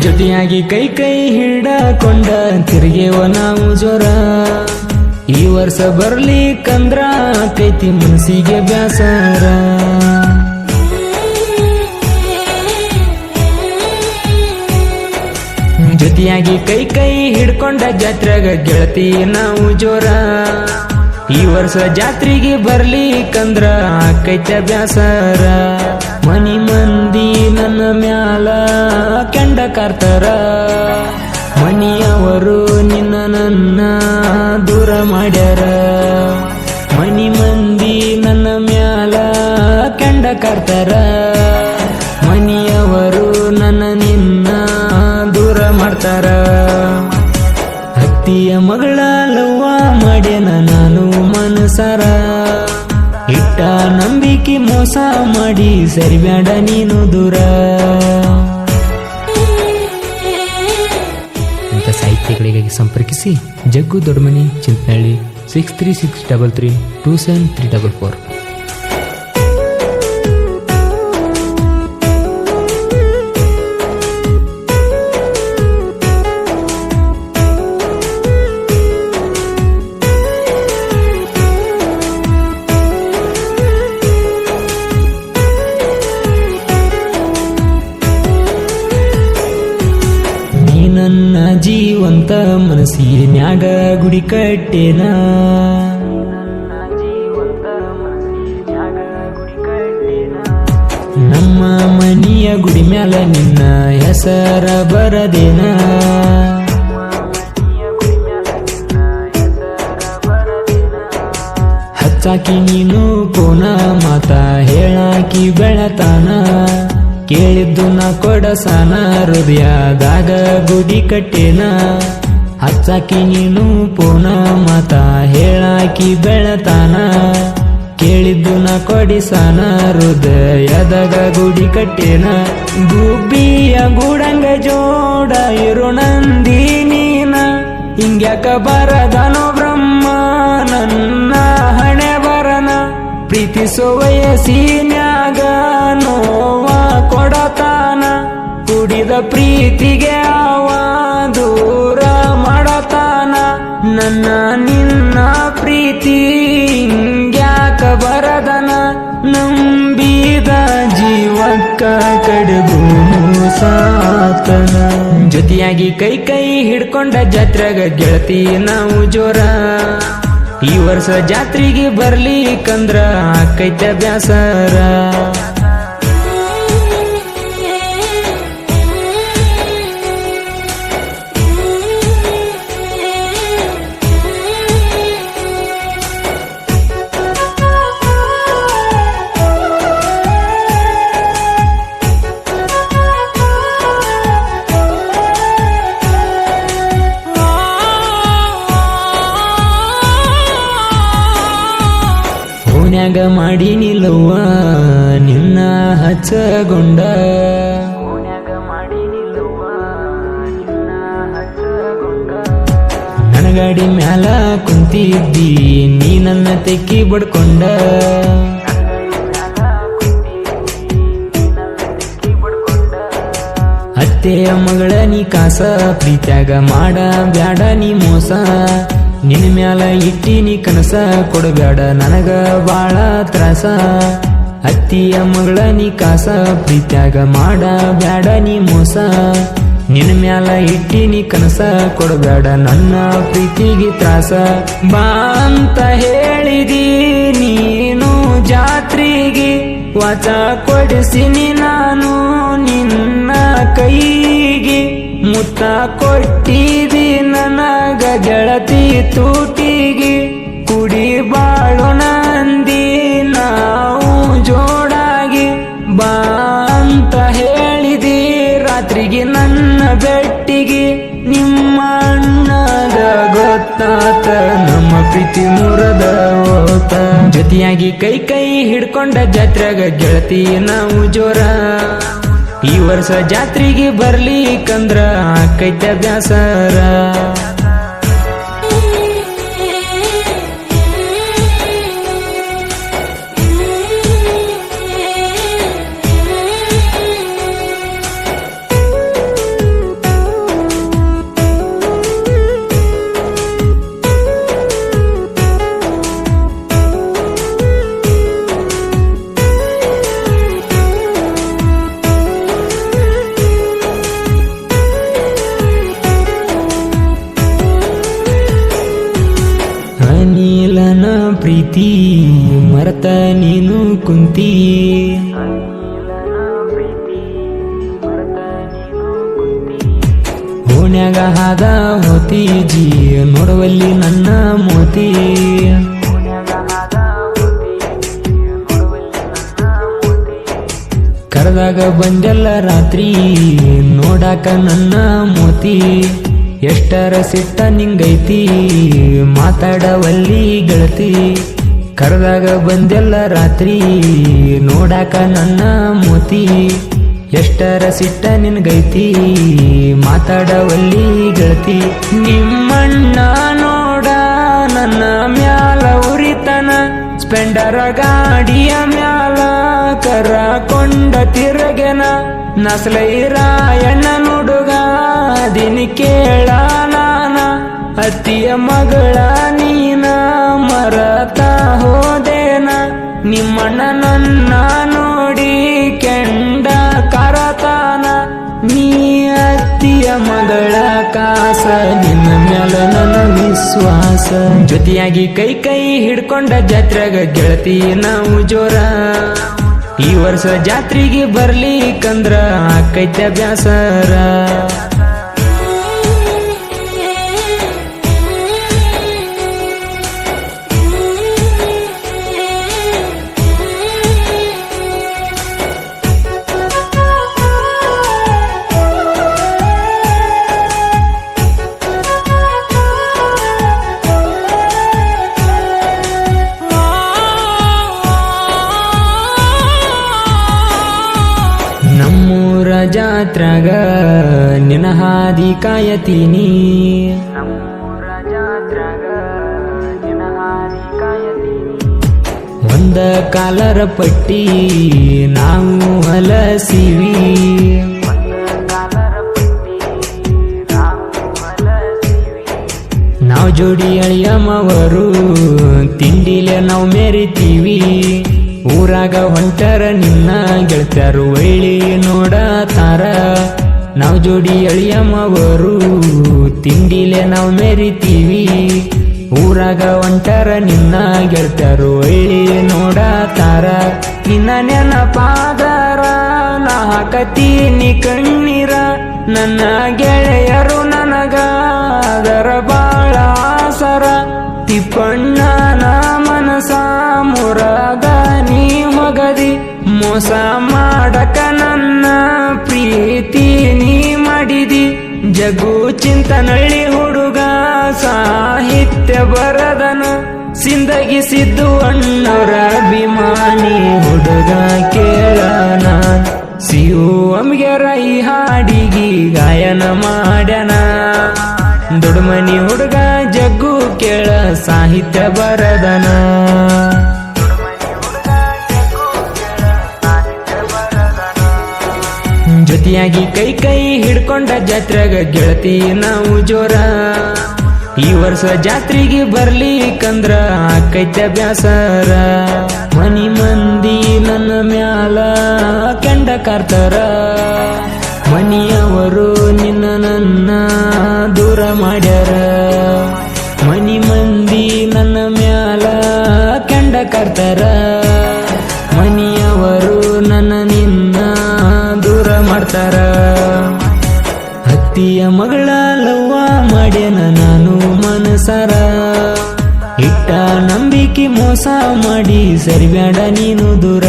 ಜೊತೆಯಾಗಿ ಕೈ ಕೈ ಹಿಡಕೊಂಡ ತಿರುಗೇವ ನಾವು ಜೋರ. ಈ ವರ್ಷ ಬರ್ಲಿಕ್ಕಂದ್ರ ಕೈತಿ ಮನಸ್ಸಿಗೆ ಬ್ಯಾಸರ. ಜೊತೆಯಾಗಿ ಕೈ ಕೈ ಹಿಡ್ಕೊಂಡ ಜಾತ್ರೆಗ ಗೆಳತಿ ನಾವು ಜೋರ. ಈ ವರ್ಷ ಜಾತ್ರೆಗೆ ಬರ್ಲಿಕ್ಕಂದ್ರ ಕೈತ ಬ್ಯಾಸರ. ಮನಿ ಮಂದಿ ನನ್ನ ಮ್ಯಾಲ ಕೆಂಡ ಕಾರ್ತಾರ. ಮನಿಯವರು ನಿನ್ನ ನನ್ನ ದೂರ ಮಾಡ್ಯಾರ. ಮನಿ ಮಂದಿ ನನ್ನ ಮ್ಯಾಲ ಕೆಂಡ ಕಾರ್ತಾರ. ಮನಿಯವರು ನನ್ನ ನಿನ್ನ ದೂರ ಮಾಡ್ತಾರ. ಹತ್ತಿಯ ಮಗಳ ಲವ್ವ ಮಾಡ್ಯಾನ ನಾನು ಮನಸಾರ. ಇಟ್ಟ ನಂಬಿಕೆ ಮೋಸ ಮಾಡಿ ಸರಿಬ್ಯಾಡ ನೀನು ದೂರ. ಇಂಥ ಸಾಹಿತ್ಯಗಳಿಗಾಗಿ ಸಂಪರ್ಕಿಸಿ ಜಗ್ಗು ದೊಡ್ಡಮನಿ ಚಿಂತನಹಳ್ಳಿ 6363327344. ನನ್ನ ಜೀವಂತ ಮನಸ್ಸಿನ್ಯಾಗ ಗುಡಿ ಕಟ್ಟೇನ. ನಮ್ಮ ಮನಿಯ ಗುಡಿ ಮ್ಯಾಲ ನಿನ್ನ ಹೆಸರ ಬರದೇನ. ಹಚ್ಚಾಕಿ ನೀನು ಕೋನ ಮಾತ ಹೇಳಾಕಿ ಬೆಳತಾನ. ಕೇಳಿದ್ದು ನಾ ಕೊಡಸಾನ ಹೃದಯದಾಗ ಗುಡಿ ಕಟ್ಟೇನ. ಹಚ್ಚಾಕಿ ನೀನು ಪೋನ ಮಾತ ಹೇಳಾಕಿ ಬೆಳತಾನ. ಕೇಳಿದ್ದು ನಾ ಕೊಡಿಸಾನ ಹೃದಯದಾಗ ಗುಡಿ ಕಟ್ಟೇನ. ಗುಬ್ಬಿಯ ಗೂಡಂಗ ಜೋಡ ಇರು ನಂದಿ ನೀನ. ಹಿಂಗ್ಯಾಕ ಬರದನೋ ಬ್ರಹ್ಮ ನನ್ನ ಹಣೆ ಬರನ. ಪ್ರೀತಿಸೋ ವಯಸ್ಸಿನ್ಯಾಗ ನೋವ ಕೊಡತಾನ. ಕುಡಿದ ಪ್ರೀತಿಗೆ ಅವ ದೂರ ಮಾಡತಾನ. ನನ್ನ ನಿನ್ನ ಪ್ರೀತಿ ಹಿಂಗ್ಯಾಕ ಬರದನ. ನಂಬಿದ ಜೀವಕ್ಕ ಕಡೆಗೂ ಸಾತನ. ಜೊತೆಯಾಗಿ ಕೈ ಕೈ ಹಿಡ್ಕೊಂಡ ಜಾತ್ರೆಗ ಗೆಳತಿ ನಾವು ಜೋರ. ಈ ವರ್ಷ ಜಾತ್ರೆಗೆ ಬರ್ಲಿಕ್ಕಂದ್ರ ಕೈತ ಬ್ಯಾಸರ. ಓನ್ಯಾಗ ಮಾಡಿ ನಿಲ್ಲುವ ನಿನ್ನ ಹಚ್ಚಗೊಂಡ. ನನಗಾಡಿ ಮ್ಯಾಲ ಕುಂತಿದ್ದಿ ನೀ ನನ್ನ ತೆಕ್ಕಿ ಬಡ್ಕೊಂಡ. ಅತ್ತೆಯ ಮಗಳ ನೀ ಕಾಸ ಪ್ರೀತ್ಯಾಗ ಮಾಡ ಬ್ಯಾಡ ನೀ ಮೋಸ. ನಿನ್ನ ಮ್ಯಾಲ ಇಟ್ಟಿನಿ ಕನಸ ಕೊಡಬ್ಯಾಡ ನನಗ ಬಾಳ ತ್ರಾಸ. ಅತ್ತಿಯ ಮಗಳ ನೀ ಕಾಸ ಪ್ರೀತ್ಯಾಗ ಮಾಡ ಬ್ಯಾಡ ನೀ ಮೋಸ. ನಿನ್ನ ಮ್ಯಾಲ ಇಟ್ಟಿನಿ ಕನಸ ಕೊಡಬ್ಯಾಡ ನನ್ನ ಪ್ರೀತಿಗೆ ತ್ರಾಸ. ಬಾ ಅಂತ ಹೇಳಿದಿ ನೀನು ಜಾತ್ರೆಗೆ. ವಾಚ ಕೊಡಿಸಿನಿ ನಾನು ನಿನ್ನ ಕೈಗೆ. ಮುತ್ತ ಕೊಟ್ಟಿದಿ ನನಗ ಗೆಳತಿ ತೂಟಿಗೆ. ಕುಡಿ ಬಾಳು ನಂದಿ ನಾವು ಜೋಡಾಗಿ. ಬಾ ಅಂತ ಹೇಳಿದಿ ರಾತ್ರಿಗೆ ನನ್ನ ಬೆಟ್ಟಿಗೆ. ನಿಮ್ಮ ಅಣ್ಣಗ ಗೊತ್ತಾತ ನಮ್ಮ ಪ್ರೀತಿ ಮುರದ ಹೋತ. ಜೊತೆಯಾಗಿ ಕೈ ಕೈ ಹಿಡ್ಕೊಂಡ ಜಾತ್ರೆಗ ಗೆಳತಿ ನಾವು ಜೋರ. ಈ ವರ್ಷ ಜಾತ್ರೆಗೆ ಬರ್ಲಿಕ್ಕಂದ್ರ ಕೈತ ಬ್ಯಾಸರ. ಪ್ರೀತಿ ಮರೆತ ನೀನು ಕುಂತಿ ಓಣ್ಯಾಗ ಹಾದ ಹೋತೀಜಿ ನೋಡುವಲ್ಲಿ ನನ್ನ ಮೋತಿ ಕರೆದಾಗ ಬಂದೆಲ್ಲ ರಾತ್ರಿ ನೋಡಾಕ ನನ್ನ ಮೋತಿ ಎಷ್ಟರ ಸಿಟ್ಟ ನಿಂಗೈತಿ ಮಾತಾಡವಲ್ಲಿ ಗೆಳತಿ ಕರೆದಾಗ ಬಂದೆಲ್ಲ ರಾತ್ರಿ ನೋಡಾಕ ನನ್ನ ಮೋತಿ ಎಷ್ಟರ ಸಿಟ್ಟ ನಿನ್ಗೈತಿ ಮಾತಾಡವಲ್ಲಿ ಗೆಳತಿ ನಿಮ್ಮಣ್ಣ ನೋಡ ನನ್ನ ಮ್ಯಾಲ ಉರಿತನ ಸ್ಪೆಂಡರ ಗಾಡಿಯ ಮ್ಯಾಲ ಕರಕೊಂಡ ತಿರಗೆನ ನಸಲೈರಾಯಣ್ಣ ನುಡುಗ ದಿನ ಕೇಳ ನಾನ ಅತ್ತಿಯ ಮಗಳ ನೀನ ಮರತ ಹೋದೇನ ನಿಮ್ಮಣ್ಣ ನನ್ನ ನೋಡಿ ಕೆಂಡ ಕರತಾನ ನೀ ಅತ್ತಿಯ ಮಗಳ ಕಾಸ ನಿನ್ನ ಮ್ಯಾಲ ನನ್ನ ವಿಶ್ವಾಸ ಜೊತೆಯಾಗಿ ಕೈ ಕೈ ಹಿಡ್ಕೊಂಡ ಜಾತ್ರೆಗ ಗೆಳತಿ ನಾವು ಜೋರ ಈ ವರ್ಷ ಜಾತ್ರೆಗೆ ಬರ್ಲಿಕ್ಕಂದ್ರ ಆಕೈತ್ಯ ಬ್ಯಾಸರ ನಮ್ಮೂರ ಜಾತ್ರಾಗ ನಿನ ಹಾದಿ ಕಾಯತೀನಿ ಒಂದ ಕಾಲರ ಪಟ್ಟಿ ನಾವು ಹಲಸಿವಿ ನಾವು ಜೋಡಿ ಅಳಿಯಮ್ಮವರು ತಿಂಡಿಲೆ ನಾವು ಮೆರಿತೀವಿ ಊರಾಗ ಹೊಂಟರ ನಿನ್ನ ಗೆಳತ್ಯಾರು ಒಳ್ಳಿ ನೋಡತಾರ ನಾವು ಜೋಡಿ ಅಳಿಯಮ್ಮವರು ತಿಂಡಿಲೆ ನಾವು ಮೆರಿತೀವಿ ಊರಾಗ ಹೊಂಟರ ನಿನ್ನ ಗೆಳತ್ಯಾರು ಒಳ್ಳಿ ನೋಡತಾರ ನಿನ್ನ ನೆನಪಾದರ ನಾ ಹಾಕತೀನಿ ಕಣ್ಣೀರ ನನ್ನ ಗೆಳೆಯರು ನನಗ ಅದರ ಬಾಳ ಆಸರ ತಿಪ್ಪಣ್ಣನ ಮನಸ ಮುರದ ನೀ ಹೊಗದಿ ಮೋಸ ಮಾಡಕ ನನ್ನ ಪ್ರೀತಿ ನೀ ಮಾಡಿದಿ ಜಗು ಚಿಂತನಳ್ಳಿ ಹುಡುಗ ಸಾಹಿತ್ಯ ಬರದನ ಸಿಂದಗಿ ಸಿದ್ದು ಅಣ್ಣವರ ಅಭಿಮಾನಿ ಹುಡುಗ ಕೇಳನ ಸಿಯು ಅಮ್ಗೆರ ಈ ಹಾಡಿಗಿ ಗಾಯನ ಮಾಡ್ಯನ ದೊಡ್ಮನಿ ಹುಡುಗ ಜಗ್ಗು ಕೇಳ ಸಾಹಿತ್ಯ ಬರದನ ಜೊತೆಯಾಗಿ ಕೈ ಕೈ ಹಿಡ್ಕೊಂಡ ಜಾತ್ರೆಗ ಗೆಳತಿ ನಾವು ಜೋರ ಈ ವರ್ಷ ಜಾತ್ರೆಗೆ ಬರ್ಲಿಕ್ಕಂದ್ರ ಆಕೈತ್ಯ ಬ್ಯಾಸರ ಮನಿ ಮಂದಿ ನನ್ನ ಮ್ಯಾಲ ಕೆಂಡ ಕಾರ್ತಾರ ಮನಿಯವರು ನಿನ್ನ ನನ್ನ ದೂರ ಮಾಡ್ಯಾರ ಮನಿ ಮಂದಿ ನನ್ನ ಮ್ಯಾಲ ಕೆಂಡ ಕಾರ್ತಾರ ಮನಿಯವರು ನನ್ನ ನಿನ್ನ ದೂರ ಮಾಡ್ತಾರ ಹತ್ತಿಯ ಮಗಳ ಲವ್ವ ಮಾಡ್ಯನ ನಾನು ಮನಸಾರ ಇಟ್ಟ ನಂಬಿಕೆ ಮೋಸ ಮಾಡಿ ಸರಿಬ್ಯಾಡ ನೀನು ದೂರ